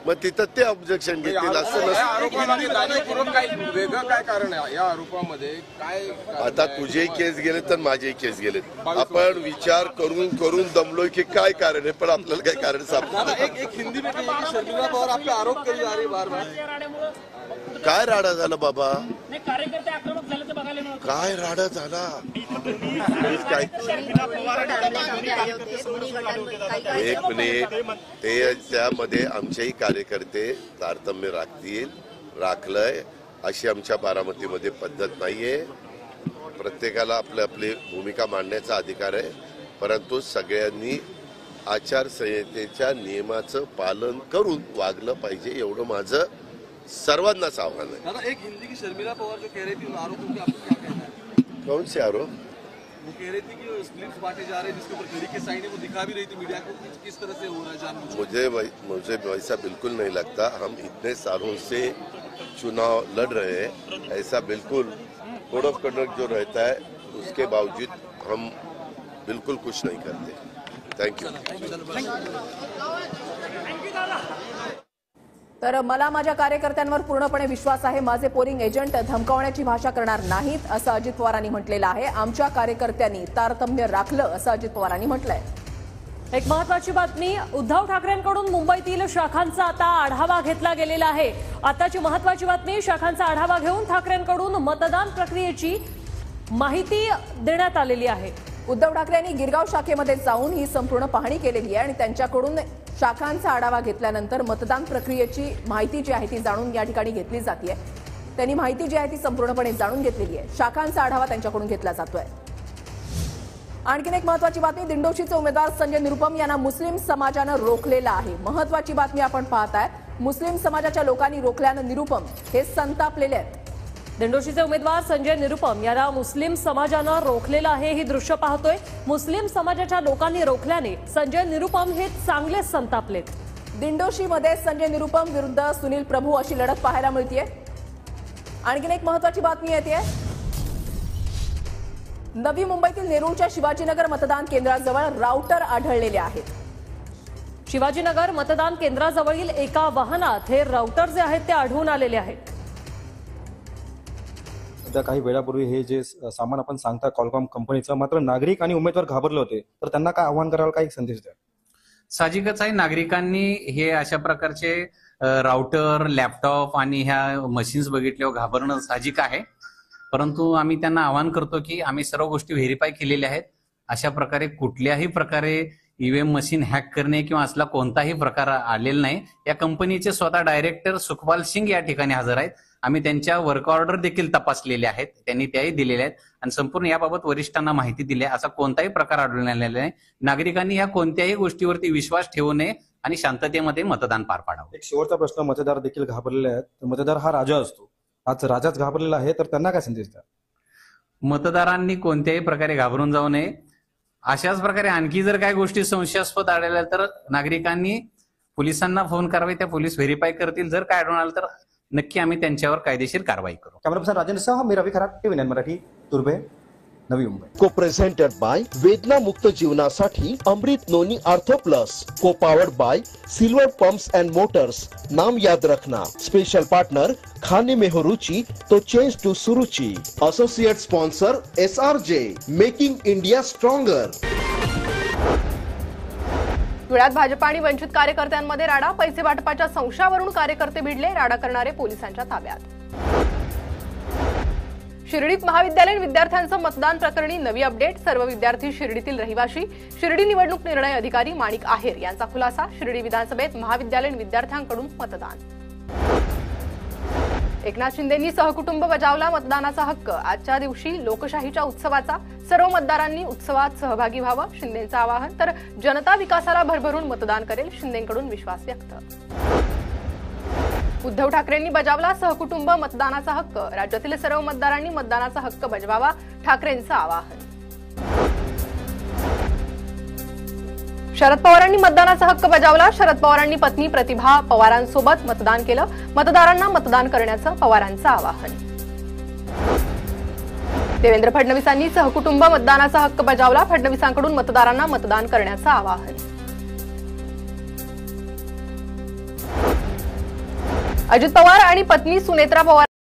मग तिथं ते ऑब्जेक्शन घेतील असं नसतं. काय वेगळं काय कारण आहे या आरोपामध्ये? काय आता तुझेही केस गेले तर माझेही केस गेले. आपण विचार करून करून दमलोय की काय कारण आहे, पण आपल्याला काही कारण सापडलं. एक हिंदी में कहिए कि शर्मिला पवार आप पे आरोप करी जा रही बार बार. काय राडा झाला बाबा? कार्यकर्ते आक्रमक झाल्याचं बघायला मिळत. काय राडा झाला? एक मिनिट, ते त्यामध्ये आमचेही कार्यकर्ते तारतम्य राखलंय अशी आमच्या बारामतीमध्ये पद्धत नाहीये. प्रत्येकाला आपली भूमिका मांडण्याचा अधिकार आहे, परंतु सगळ्यांनी आचारसंहितेच्या नियमाचं पालन करून वागलं पाहिजे, एवढं माझं सर्वांनाच आव्हान है। दादा, एक हिंदी की शर्मिला पवार जो कह रही थी उन आरोपों पे आपको क्या कहना है? कौन से आरोप? वो कह रही थी कि स्लिप्स बांटे जा रहे हैं जिसके ऊपर घड़ी के साइन है, वो दिखा भी रही थी मीडिया को, किस तरह से हो रहा है जानबूझकर। मुझे वैसा बिल्कुल नहीं लगता। हम इतने सालों से चुनाव लड़ रहे हैं, ऐसा बिल्कुल कोड ऑफ कंडक्ट जो रहता है उसके बावजूद हम बिल्कुल कुछ नहीं करते। Thank you. तर मला माझ्या कार्यकर्त्यांवर पूर्णपणे विश्वास आहे। माझे पोलिंग एजंट धमकावण्याची भाषा करणार नाहीत असं अजित पवारांनी म्हटलेलं आहे। आमच्या कार्यकर्त्यांनी तारतम्य राखलं असं अजित पवारांनी म्हटलंय। एक महत्त्वाची बातमी, उद्धव ठाकरेंकडून मुंबईतील शाखांचा आता आढावा घेतला गेलेला आहे। आताची महत्त्वाची बातमी, शाखांचा आढावा घेऊन ठाकरेंकडून मतदान प्रक्रियेची माहिती देण्यात आलेली आहे। उद्धव ठाकरे यांनी गिरगाव शाखेमध्ये जाऊन ही संपूर्ण पाहणी केलेली आहे आणि त्यांच्याकडून शाखांचा आढावा घेतल्यानंतर मतदान प्रक्रियेची माहिती जी आहे ती जाणून या ठिकाणी घेतली जाते। त्यांनी माहिती जी आहे ती संपूर्णपणे जाणून घेतलेली आहे। शाखांचा आढावा त्यांच्याकडून घेतला जातोय। आणखीन एक महत्त्वाची बातमी, दिंडोशीचे उमेदवार संजय निरुपम यांना मुस्लिम समाजानं रोखलेलं आहे। महत्त्वाची बातमी आपण पाहताय, मुस्लिम समाजाच्या लोकांनी रोखल्यानं निरुपम हे संतापलेले आहेत। दिंडोशीचे उमेदवार संजय निरुपम यांना मुस्लिम समाजानं रोखलेलं आहे। ही दृश्य पाहतोय, मुस्लिम समाजाच्या लोकांनी रोखल्याने संजय निरुपम हे चांगले संतापलेत। दिंडोशीमध्ये संजय निरुपम विरुद्ध सुनील प्रभू अशी लढत पाहायला मिळतेय। आणखीन एक महत्त्वाची बातमी येते, नवी मुंबईतील नेरूळच्या शिवाजीनगर मतदान केंद्राजवळ राउटर आढळलेले आहेत। शिवाजीनगर मतदान केंद्राजवळील एका वाहनात हे राउटर जे आहेत ते आढळून आलेले आहेत। काही वेळापूर्वी हे जे सामान आपण सांगता कॉलकॉम कंपनीचं, मात्र नागरिक आणि उमेदवार घाबरले होते, तर त्यांना काय आव्हान कराल, काय संदेश द्या? साहजिकच आहे, नागरिकांनी हे अशा प्रकारचे राउटर, लॅपटॉप आणि ह्या मशीन्स बघितल्यावर घाबरणं साहजिक आहे, परंतु आम्ही त्यांना आवाहन करतो की आम्ही सर्व गोष्टी व्हेरीफाय केलेल्या आहेत। अशा प्रकारे कुठल्याही प्रकारे ईव्हीएम मशीन हॅक करणे किंवा असला कोणताही प्रकार आलेला नाही। या कंपनीचे स्वतः डायरेक्टर सुखपाल सिंग या ठिकाणी हजर आहेत। आम्ही त्यांच्या वर्क ऑर्डर देखील तपासलेले आहेत, त्यांनी त्याही दिलेले आहेत आणि संपूर्ण याबाबत वरिष्ठांना माहिती दिली आहे। असा कोणताही प्रकार आढळून आलेला नाही। नागरिकांनी या कोणत्याही गोष्टीवरती विश्वास ठेवू नये आणि शांततेमध्ये मतदान पार पाडावं। एक शेवटचा प्रश्न, मतदार देखील घाबरलेले आहेत, मतदार हा राजा असतो, आज राजाच घाबरलेला आहे, तर त्यांना काय संदेश द्या? मतदारांनी कोणत्याही प्रकारे घाबरून जाऊ नये। अशाच प्रकारे आणखी जर काही गोष्टी संशयास्पद आढळल्या तर नागरिकांनी पोलिसांना फोन करावे, त्या पोलीस व्हेरीफाय करतील। जर काय आढळून आलं तर नक्की आम्ही त्यांच्यावर कायदेशीर कारवाई करू। कॅमेरा पर्सन राजेंद्र सह मी रवी खरात, टीव्ही 9 मराठी, तुर्भे, नवी मुंबई। को प्रेझेंटेड बाय वेदना मुक्त जीवनासाठी अमृत नोनी आर्थो प्लस, को powered by silver pumps end Motors. नाम याद रखना। स्पेशल पार्टनर, खाने में हो रुचि तो change to Suruchi. Associate sponsor SRJ, making India stronger. धुळ्यात भाजपा आणि वंचित कार्यकर्त्यांमध्ये राडा, पैसे वाटपाच्या संशयावरून कार्यकर्ते भिडले, राडा करणारे पोलिसांच्या ताब्यात। शिर्डीत महाविद्यालयीन विद्यार्थ्यांचं मतदान प्रकरणी नवी अपडेट, सर्व विद्यार्थी शिर्डीतील रहिवाशी। शिर्डी निवडणूक निर्णय अधिकारी माणिक आहेर यांचा खुलासा, शिर्डी विधानसभेत महाविद्यालयीन विद्यार्थ्यांकडून मतदान। एकनाथ शिंदेंनी सहकुटुंब बजावला मतदानाचा हक्क, आजच्या दिवशी लोकशाहीच्या उत्सवाचा, सर्व मतदारांनी उत्सवात सहभागी व्हावं, शिंदेंचं आवाहन। तर जनता विकासाला भरभरून मतदान करेल, शिंदेंकडून विश्वास व्यक्त। उद्धव ठाकरेंनी बजावला सहकुटुंब मतदानाचा हक्क, राज्यातील सर्व मतदारांनी मतदानाचा हक्क बजवावा, ठाकरेंचं आवाहन। शरद पवारांनी मतदानाचा हक्क बजावला, शरद पवारांनी पत्नी प्रतिभा पवारांसोबत मतदान केलं, मतदारांना मतदान करण्याचं पवारांचं आवाहन। देवेंद्र फडणवीसांनी सहकुटुंब मतदानाचा हक्क बजावला, फडणवीसांकडून मतदारांना मतदान करण्याचं आवाहन। अजित पवार आणि पत्नी सुनेत्रा पवार